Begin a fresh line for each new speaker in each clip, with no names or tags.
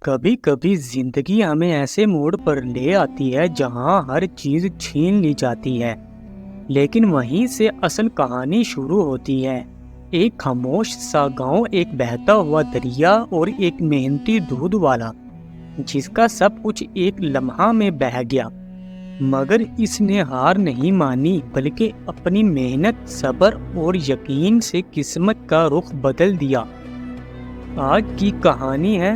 کبھی کبھی زندگی ہمیں ایسے موڑ پر لے آتی ہے جہاں ہر چیز چھین لی جاتی ہے، لیکن وہیں سے اصل کہانی شروع ہوتی ہے۔ ایک خاموش سا گاؤں، ایک بہتا ہوا دریا اور ایک محنتی دودھ والا جس کا سب کچھ ایک لمحہ میں بہہ گیا، مگر اس نے ہار نہیں مانی بلکہ اپنی محنت، صبر اور یقین سے قسمت کا رخ بدل دیا۔ آج کی کہانی ہے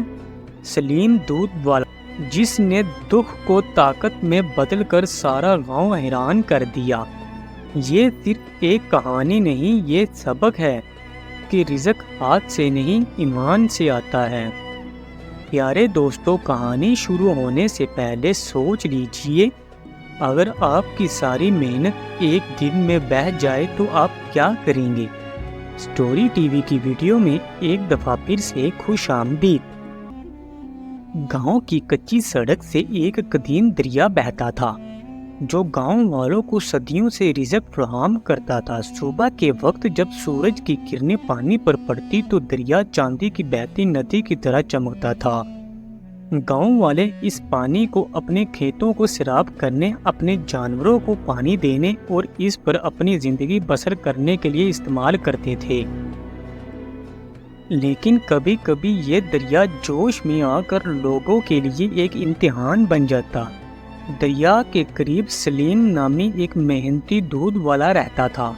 سلیم دودھ والا، جس نے دکھ کو طاقت میں بدل کر سارا گاؤں حیران کر دیا۔ یہ صرف ایک کہانی نہیں، یہ سبق ہے کہ رزق ہاتھ سے نہیں، ایمان سے آتا ہے۔ پیارے دوستو، کہانی شروع ہونے سے پہلے سوچ لیجئے، اگر آپ کی ساری محنت ایک دن میں بہہ جائے تو آپ کیا کریں گے؟ سٹوری ٹی وی کی ویڈیو میں ایک دفعہ پھر سے خوش آمدید۔ گاؤں کی کچی سڑک سے ایک قدیم دریا بہتا تھا جو گاؤں والوں کو صدیوں سے رزق فراہم کرتا تھا۔ صبح کے وقت جب سورج کی کرنیں پانی پر پڑتی تو دریا چاندی کی بہتی ندی کی طرح چمکتا تھا۔ گاؤں والے اس پانی کو اپنے کھیتوں کو سیراب کرنے، اپنے جانوروں کو پانی دینے اور اس پر اپنی زندگی بسر کرنے کے لیے استعمال کرتے تھے۔ لیکن کبھی کبھی یہ دریا جوش میں آ کر لوگوں کے لیے ایک امتحان بن جاتا۔ دریا کے قریب سلیم نامی ایک محنتی دودھ والا رہتا تھا۔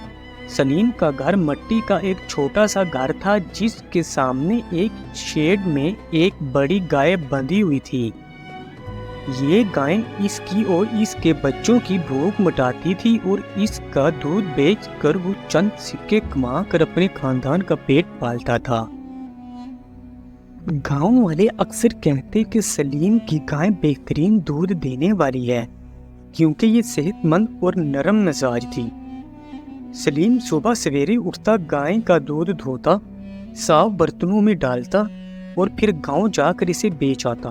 سلیم کا گھر مٹی کا ایک چھوٹا سا گھر تھا جس کے سامنے ایک شیڈ میں ایک بڑی گائے بندھی ہوئی تھی۔ یہ گائے اس کی اور اس کے بچوں کی بھوک مٹاتی تھی اور اس کا دودھ بیچ کر وہ چند سکے کما کر اپنے خاندان کا پیٹ پالتا تھا۔ گاؤں والے اکثر کہتے کہ سلیم کی گائے بہترین دودھ دینے والی ہے کیونکہ یہ صحت مند اور نرم مزاج تھی۔ سلیم صبح سویرے اٹھتا، گائے کا دودھ دھوتا، صاف برتنوں میں ڈالتا اور پھر گاؤں جا کر اسے بیچ آتا۔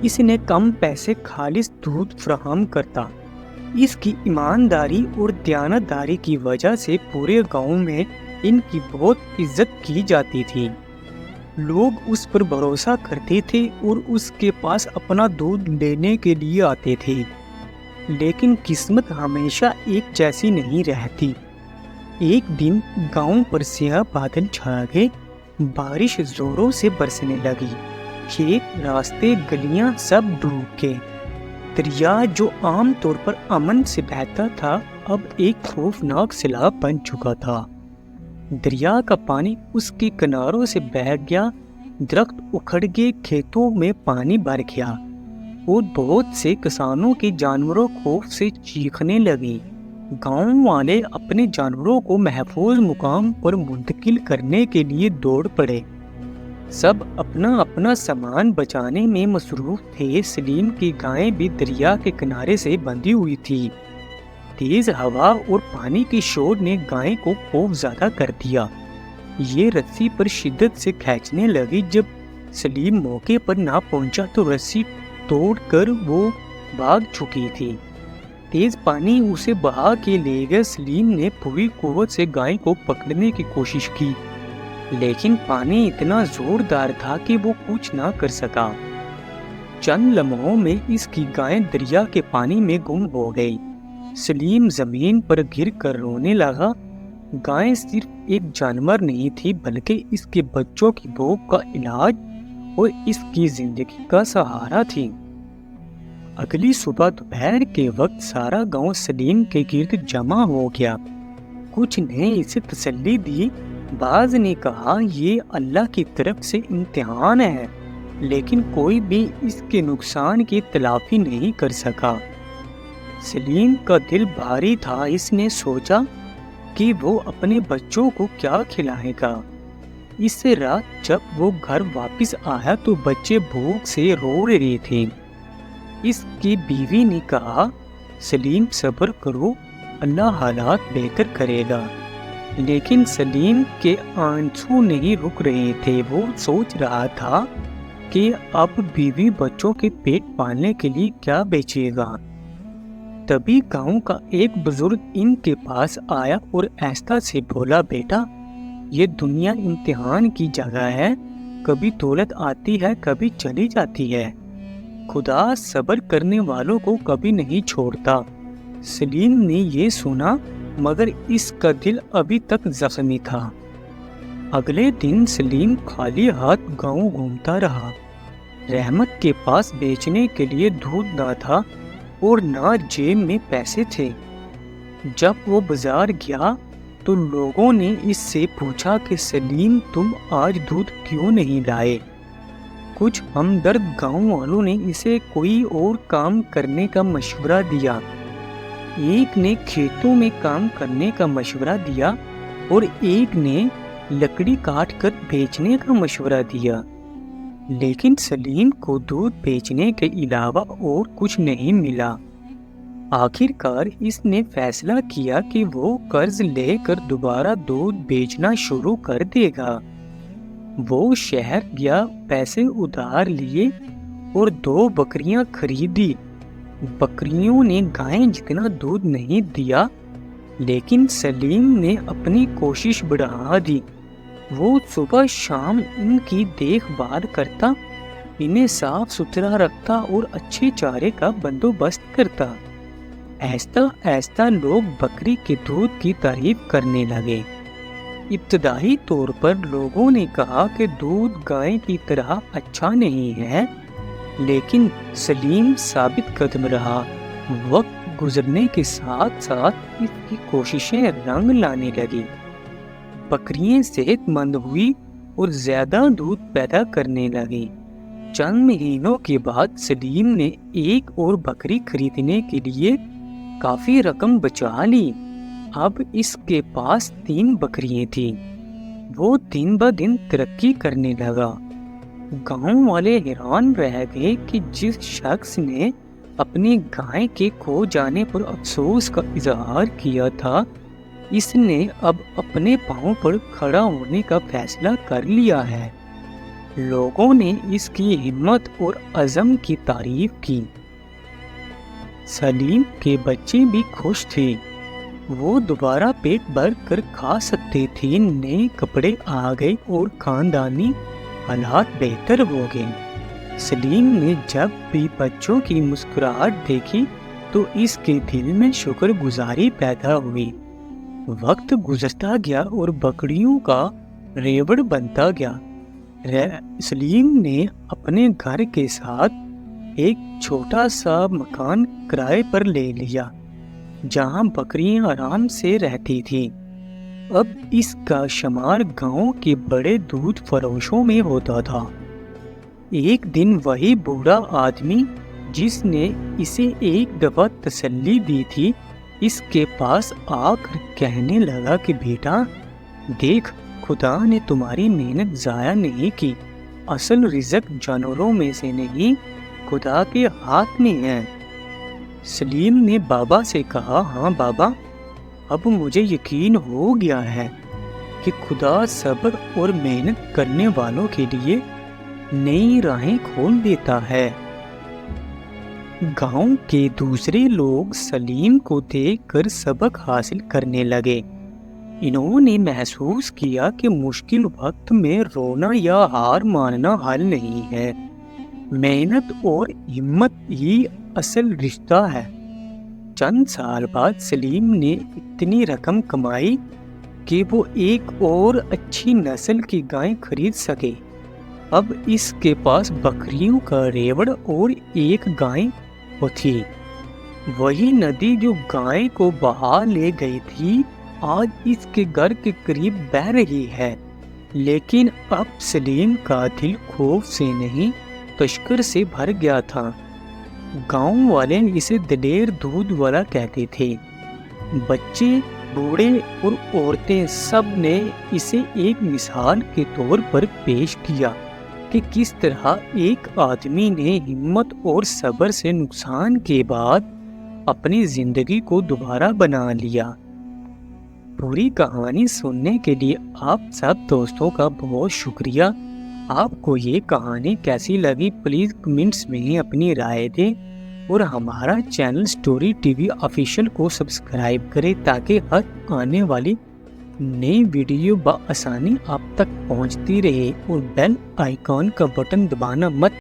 اس نے کم پیسے خالص دودھ فراہم کرتا۔ اس کی ایمانداری اور دیانتداری کی وجہ سے پورے گاؤں میں ان کی بہت عزت کی جاتی تھی۔ لوگ اس پر بھروسہ کرتے تھے اور اس کے پاس اپنا دودھ لینے کے لیے آتے تھے۔ لیکن قسمت ہمیشہ ایک جیسی نہیں رہتی۔ ایک دن گاؤں پر سیاہ بادل چھا گئے، بارش زوروں سے برسنے لگی، کھیت، راستے، گلیاں سب ڈوب گئے۔ دریا جو عام طور پر امن سے بہتا تھا اب ایک خوفناک سیلاب بن چکا تھا۔ دریا کا پانی اس کے کناروں سے بہہ گیا، درخت اکھڑ گئے، کھیتوں میں پانی بھر گیا اور بہت سے کسانوں کے جانوروں خوف سے چیخنے لگے۔ گاؤں والے اپنے جانوروں کو محفوظ مقام پر منتقل کرنے کے لیے دوڑ پڑے۔ سب اپنا اپنا سامان بچانے میں مصروف تھے۔ سلیم کی گائیں بھی دریا کے کنارے سے بندھی ہوئی تھی۔ تیز ہوا اور پانی کے شور نے گائیں کو خوف زدہ کر دیا۔ یہ رسی پر شدت سے کھینچنے لگی۔ جب سلیم موقع پر نہ پہنچا تو رسی توڑ کر وہ بھاگ چکی تھی۔ تیز پانی اسے بہا کے لے گیا۔ سلیم نے پوری قوت سے گائیں کو پکڑنے کی کوشش کی، لیکن پانی اتنا زوردار تھا کہ وہ کچھ نہ کر سکا۔ چند لمحوں میں اس کی گائیں دریا کے پانی میں گم ہو گئی۔ سلیم زمین پر گر کر رونے لگا۔ گائیں صرف ایک جانور نہیں تھی بلکہ اس کے بچوں کی بھوک کا علاج اور اس کی زندگی کا سہارا تھی۔ اگلی صبح دوپہر کے وقت سارا گاؤں سلیم کے گرد جمع ہو گیا۔ کچھ نے اسے تسلی دی، بعض نے کہا یہ اللہ کی طرف سے امتحان ہے، لیکن کوئی بھی اس کے نقصان کی تلافی نہیں کر سکا۔ سلیم کا دل بھاری تھا۔ اس نے سوچا کہ وہ اپنے بچوں کو کیا کھلائے گا۔ اس رات جب وہ گھر واپس آیا تو بچے بھوک سے رو رہے تھے۔ اس کی بیوی نے کہا، سلیم صبر کرو، اللہ حالات بہتر کرے گا۔ لیکن سلیم کے آنسو نہیں رک رہے تھے۔ وہ سوچ رہا تھا کہ اب بیوی بچوں کے پیٹ پالنے کے لیے کیا بیچے گا۔ تبھی گاؤں کا ایک بزرگ ان کے پاس آیا اور آہستہ سے بولا، بیٹا، یہ دنیا امتحان کی جگہ ہے، کبھی دولت آتی ہے کبھی چلی جاتی ہے، خدا صبر کرنے والوں کو کبھی نہیں چھوڑتا۔ سلیم نے یہ سنا مگر اس کا دل ابھی تک زخمی تھا۔ اگلے دن سلیم خالی ہاتھ گاؤں گھومتا رہا۔ رحمت کے پاس بیچنے کے لیے دودھ نہ تھا اور نہ جیب میں پیسے تھے۔ جب وہ بازار گیا تو لوگوں نے اس سے پوچھا کہ سلیم تم آج دودھ کیوں نہیں لائے؟ کچھ ہمدرد گاؤں والوں نے اسے کوئی اور کام کرنے کا مشورہ دیا۔ ایک نے کھیتوں میں کام کرنے کا مشورہ دیا اور ایک نے لکڑی کاٹ کر بیچنے کا مشورہ دیا، لیکن سلیم کو دودھ بیچنے کے علاوہ اور کچھ نہیں ملا۔ آخر کار اس نے فیصلہ کیا کہ وہ قرض لے کر دوبارہ دودھ بیچنا شروع کر دے گا۔ وہ شہر گیا، پیسے ادھار لیے اور 2 بکریاں خریدی۔ بکریوں نے گائیں جتنا دودھ نہیں دیا، لیکن سلیم نے اپنی کوشش بڑھا دی۔ وہ صبح شام ان کی دیکھ بھال کرتا، انہیں صاف ستھرا رکھتا اور اچھے چارے کا بندوبست کرتا۔ آہستہ آہستہ لوگ بکری کے دودھ کی تعریف کرنے لگے۔ ابتدائی طور پر لوگوں نے کہا کہ دودھ گائے کی طرح اچھا نہیں ہے، لیکن سلیم ثابت قدم رہا۔ وقت گزرنے کے ساتھ ساتھ اس کی کوششیں رنگ لانے لگی۔ بکریاں صحت مند ہوئی اور زیادہ دودھ پیدا کرنے لگی۔ چند مہینوں کے بعد سلیم نے ایک اور بکری خریدنے کے لیے کافی رقم بچا لی۔ اب اس کے پاس 3 بکریاں تھیں۔ وہ دن بدن ترقی کرنے لگا۔ گاؤں والے حیران رہ گئے کہ جس شخص نے اپنی گائے کے کھو جانے پر افسوس کا اظہار کیا تھا، اس نے اب اپنے پاؤں پر کھڑا ہونے کا فیصلہ کر لیا ہے۔ لوگوں نے اس کی ہمت اور عزم کی تعریف کی۔ سلیم کے بچے بھی خوش تھے۔ وہ دوبارہ پیٹ بھر کر کھا سکتے تھے، نئے کپڑے آ گئے اور خاندانی حالات بہتر ہو گئے۔ سلیم نے جب بھی بچوں کی مسکراہٹ دیکھی تو اس کے دل میں شکر گزاری پیدا ہوئی۔ وقت گزرتا گیا اور بکریوں کا ریوڑ بنتا گیا۔ سلیم نے اپنے گھر کے ساتھ ایک چھوٹا سا مکان کرائے پر لے لیا، جہاں بکریاں آرام سے رہتی تھیں۔ اب اس کا شمار گاؤں کے بڑے دودھ فروشوں میں ہوتا تھا۔ ایک دن وہی بوڑھا آدمی جس نے اسے ایک دفعہ تسلی دی تھی، اس کے پاس آ کر کہنے لگا کہ بیٹا دیکھ، خدا نے تمہاری محنت ضائع نہیں کی۔ اصل رزق جانوروں میں سے نہیں، خدا کے ہاتھ میں ہے۔ سلیم نے بابا سے کہا، ہاں بابا، اب مجھے یقین ہو گیا ہے کہ خدا صبر اور محنت کرنے والوں کے لیے نئی راہیں کھول دیتا ہے۔ گاؤں کے دوسرے لوگ سلیم کو دیکھ کر سبق حاصل کرنے لگے۔ انہوں نے محسوس کیا کہ مشکل وقت میں رونا یا ہار ماننا حل نہیں ہے، محنت اور ہمت ہی اصل رشتہ ہے۔ چند سال بعد سلیم نے اتنی رقم کمائی کہ وہ ایک اور اچھی نسل کی گائیں خرید سکے۔ اب اس کے پاس بکریوں کا ریوڑ اور ایک گائے تھی۔ وہی ندی جو گائے کو بہا لے گئی تھی آج اس کے گھر کے قریب بہہ رہی ہے، لیکن اب سلیم کا دل خوف سے نہیں تشکر سے بھر گیا تھا۔ گاؤں والے اسے دلیر دودھ والا کہتے تھے۔ بچے، بوڑھے اور عورتیں سب نے اسے ایک مثال کے طور پر پیش کیا کہ کس طرح ایک آدمی نے ہمت اور صبر سے نقصان کے بعد اپنی زندگی کو دوبارہ بنا لیا۔ پوری کہانی سننے کے لیے آپ سب دوستوں کا بہت شکریہ۔ آپ کو یہ کہانی کیسی لگی پلیز کمنٹس میں اپنی رائے دیں اور ہمارا channel story T V official کو سبسکرائب کریں تاکہ ہر آنے والی نئی ویڈیو بآسانی آپ تک پہنچتی رہے اور بیل آئیکن کا بٹن دبانا مت